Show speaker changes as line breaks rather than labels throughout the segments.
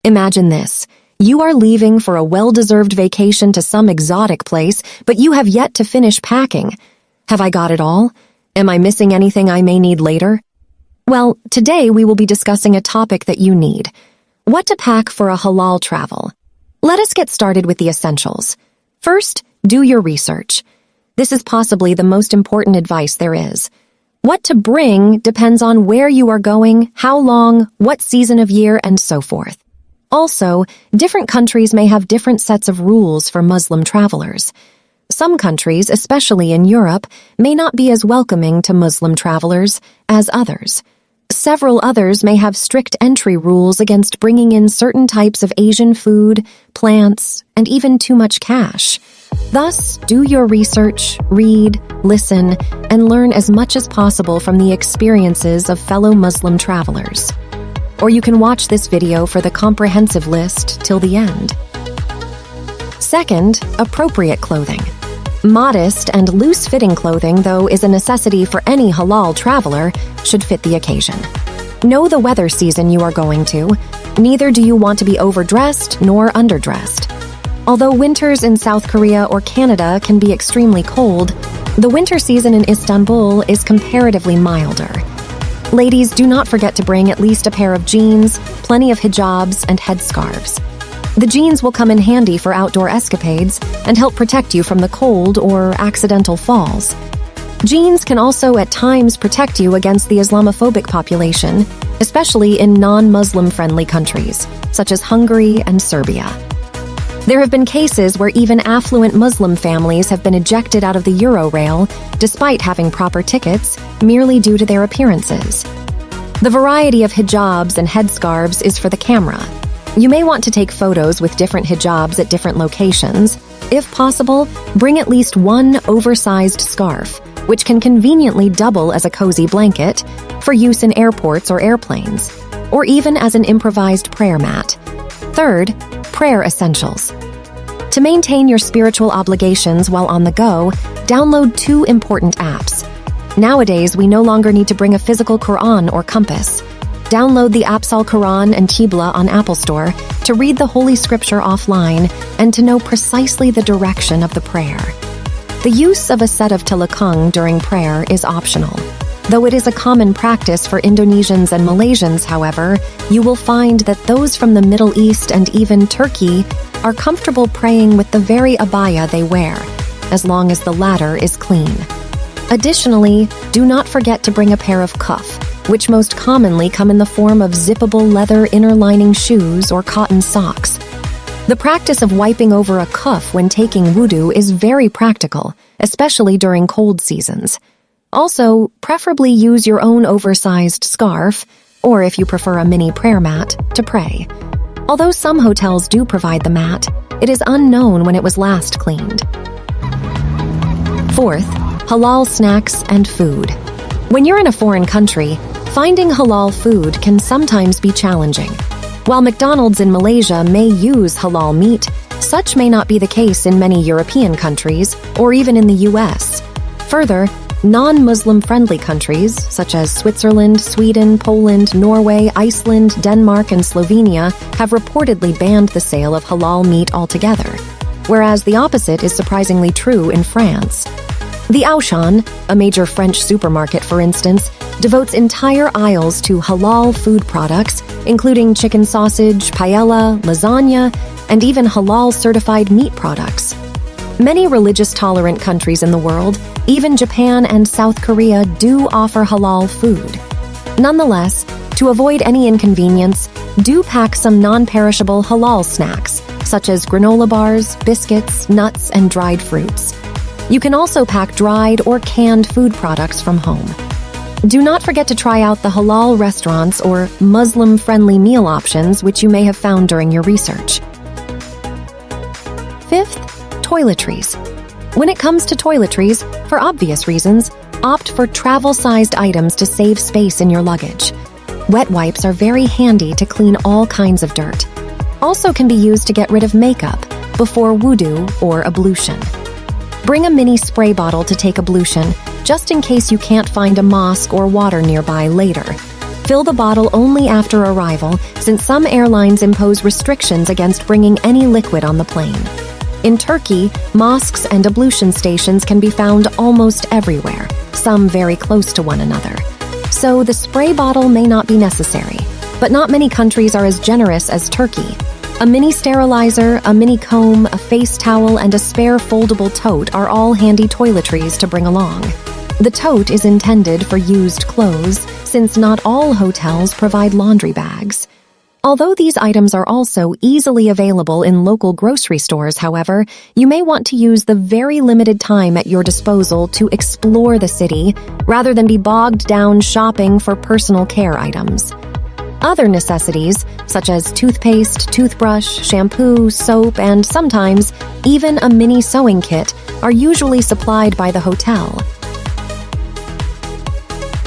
Imagine this. You are leaving for a well-deserved vacation to some exotic place, but you have yet to finish packing. Have I got it all? Am I missing anything I may need later? Well, today we will be discussing a topic that you need. What to pack for a halal travel. Let us get started with the essentials. First, do your research. This is possibly the most important advice there is. What to bring depends on where you are going, how long, what season of year, and so forth. Also, different countries may have different sets of rules for Muslim travelers. Some countries, especially in Europe, may not be as welcoming to Muslim travelers as others. Several others may have strict entry rules against bringing in certain types of Asian food, plants, and even too much cash. Thus, do your research, read, listen, and learn as much as possible from the experiences of fellow Muslim travelers. Or you can watch this video for the comprehensive list till the end. Second, appropriate clothing. Modest and loose-fitting clothing, though, is a necessity for any halal traveler, should fit the occasion. Know the weather season you are going to. Neither do you want to be overdressed nor underdressed. Although winters in South Korea or Canada can be extremely cold, the winter season in Istanbul is comparatively milder. Ladies, do not forget to bring at least a pair of jeans, plenty of hijabs, and headscarves. The jeans will come in handy for outdoor escapades and help protect you from the cold or accidental falls. Jeans can also at times protect you against the Islamophobic population, especially in non-Muslim-friendly countries, such as Hungary and Serbia. There have been cases where even affluent Muslim families have been ejected out of the Eurorail despite having proper tickets, merely due to their appearances. The variety of hijabs and headscarves is for the camera. You may want to take photos with different hijabs at different locations. If possible, bring at least one oversized scarf, which can conveniently double as a cozy blanket for use in airports or airplanes, or even as an improvised prayer mat. Third, prayer essentials. To maintain your spiritual obligations while on the go, download 2 important apps. Nowadays, we no longer need to bring a physical Quran or compass. Download the apps Al-Quran and Qibla on Apple Store to read the Holy Scripture offline and to know precisely the direction of the prayer. The use of a set of telekung during prayer is optional. Though it is a common practice for Indonesians and Malaysians, however, you will find that those from the Middle East and even Turkey are comfortable praying with the very abaya they wear, as long as the latter is clean. Additionally, do not forget to bring a pair of cuff, which most commonly come in the form of zippable leather inner-lining shoes or cotton socks. The practice of wiping over a cuff when taking wudu is very practical, especially during cold seasons. Also, preferably use your own oversized scarf, or if you prefer a mini prayer mat, to pray. Although some hotels do provide the mat, it is unknown when it was last cleaned. Fourth, halal snacks and food. When you're in a foreign country, finding halal food can sometimes be challenging. While McDonald's in Malaysia may use halal meat, such may not be the case in many European countries or even in the US. Further, non-Muslim-friendly countries, such as Switzerland, Sweden, Poland, Norway, Iceland, Denmark, and Slovenia, have reportedly banned the sale of halal meat altogether, whereas the opposite is surprisingly true in France. The Auchan, a major French supermarket for instance, devotes entire aisles to halal food products, including chicken sausage, paella, lasagna, and even halal-certified meat products. Many religious-tolerant countries in the world, even Japan and South Korea, do offer halal food. Nonetheless, to avoid any inconvenience, do pack some non-perishable halal snacks, such as granola bars, biscuits, nuts, and dried fruits. You can also pack dried or canned food products from home. Do not forget to try out the halal restaurants or Muslim-friendly meal options which you may have found during your research. Fifth, toiletries. When it comes to toiletries, for obvious reasons, opt for travel-sized items to save space in your luggage. Wet wipes are very handy to clean all kinds of dirt. Also can be used to get rid of makeup before wudu or ablution. Bring a mini spray bottle to take ablution, just in case you can't find a mosque or water nearby later. Fill the bottle only after arrival, since some airlines impose restrictions against bringing any liquid on the plane. In Turkey, mosques and ablution stations can be found almost everywhere, some very close to one another. So the spray bottle may not be necessary, but not many countries are as generous as Turkey. A mini sterilizer, a mini comb, a face towel, and a spare foldable tote are all handy toiletries to bring along. The tote is intended for used clothes, since not all hotels provide laundry bags. Although these items are also easily available in local grocery stores, however, you may want to use the very limited time at your disposal to explore the city, rather than be bogged down shopping for personal care items. Other necessities, such as toothpaste, toothbrush, shampoo, soap, and sometimes even a mini sewing kit, are usually supplied by the hotel.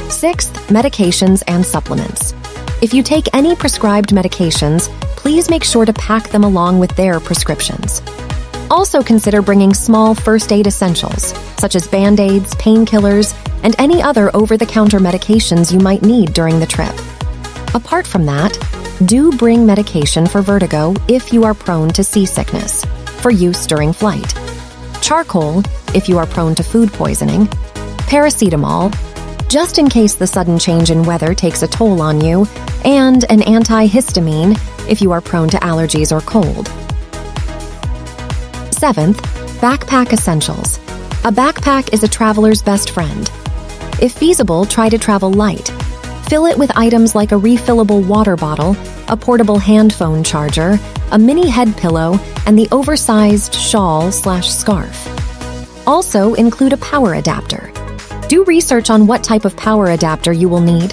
6th, medications and supplements. If you take any prescribed medications, please make sure to pack them along with their prescriptions. Also consider bringing small first aid essentials, such as Band-Aids, painkillers, and any other over-the-counter medications you might need during the trip. Apart from that, do bring medication for vertigo if you are prone to seasickness, for use during flight. Charcoal, if you are prone to food poisoning. Paracetamol, just in case the sudden change in weather takes a toll on you, and an antihistamine if you are prone to allergies or cold. 7th, backpack essentials. A backpack is a traveler's best friend. If feasible, try to travel light. Fill it with items like a refillable water bottle, a portable hand phone charger, a mini head pillow, and the oversized shawl/scarf. Also, include a power adapter. Do research on what type of power adapter you will need.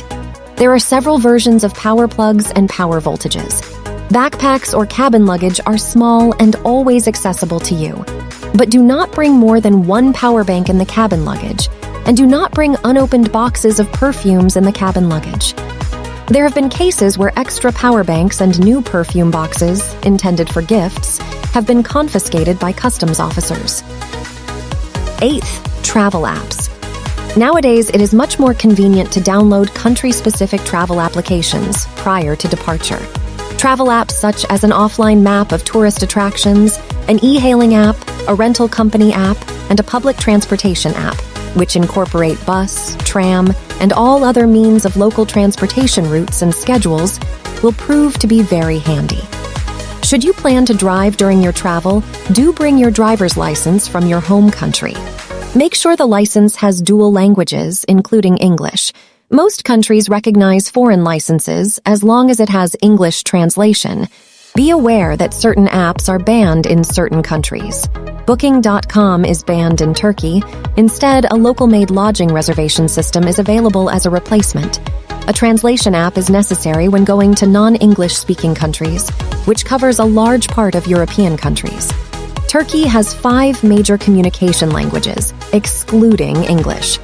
There are several versions of power plugs and power voltages. Backpacks or cabin luggage are small and always accessible to you. But do not bring more than one power bank in the cabin luggage, and do not bring unopened boxes of perfumes in the cabin luggage. There have been cases where extra power banks and new perfume boxes, intended for gifts, have been confiscated by customs officers. 8th, travel apps. Nowadays, it is much more convenient to download country-specific travel applications prior to departure. Travel apps such as an offline map of tourist attractions, an e-hailing app, a rental company app, and a public transportation app, which incorporate bus, tram, and all other means of local transportation routes and schedules, will prove to be very handy. Should you plan to drive during your travel, do bring your driver's license from your home country. Make sure the license has dual languages, including English. Most countries recognize foreign licenses as long as it has English translation. Be aware that certain apps are banned in certain countries. Booking.com is banned in Turkey. Instead, a local-made lodging reservation system is available as a replacement. A translation app is necessary when going to non-English-speaking countries, which covers a large part of European countries. Turkey has 5 major communication languages, excluding English.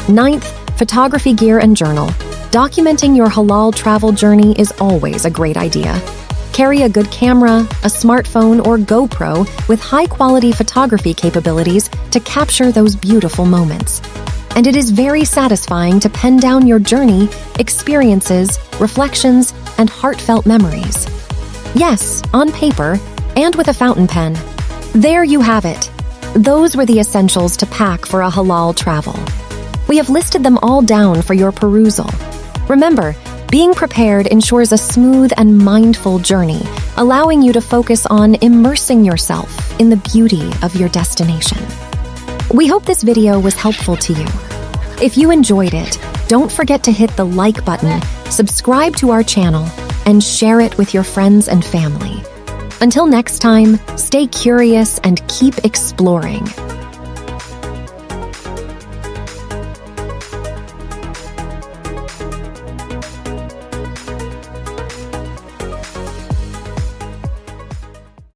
9th, photography gear and journal. Documenting your halal travel journey is always a great idea. Carry a good camera, a smartphone, or GoPro with high-quality photography capabilities to capture those beautiful moments. And it is very satisfying to pen down your journey, experiences, reflections, and heartfelt memories. Yes, on paper, and with a fountain pen. There you have it. Those were the essentials to pack for a halal travel. We have listed them all down for your perusal. Remember, being prepared ensures a smooth and mindful journey, allowing you to focus on immersing yourself in the beauty of your destination. We hope this video was helpful to you. If you enjoyed it, don't forget to hit the like button, subscribe to our channel, and share it with your friends and family. Until next time, stay curious and keep exploring.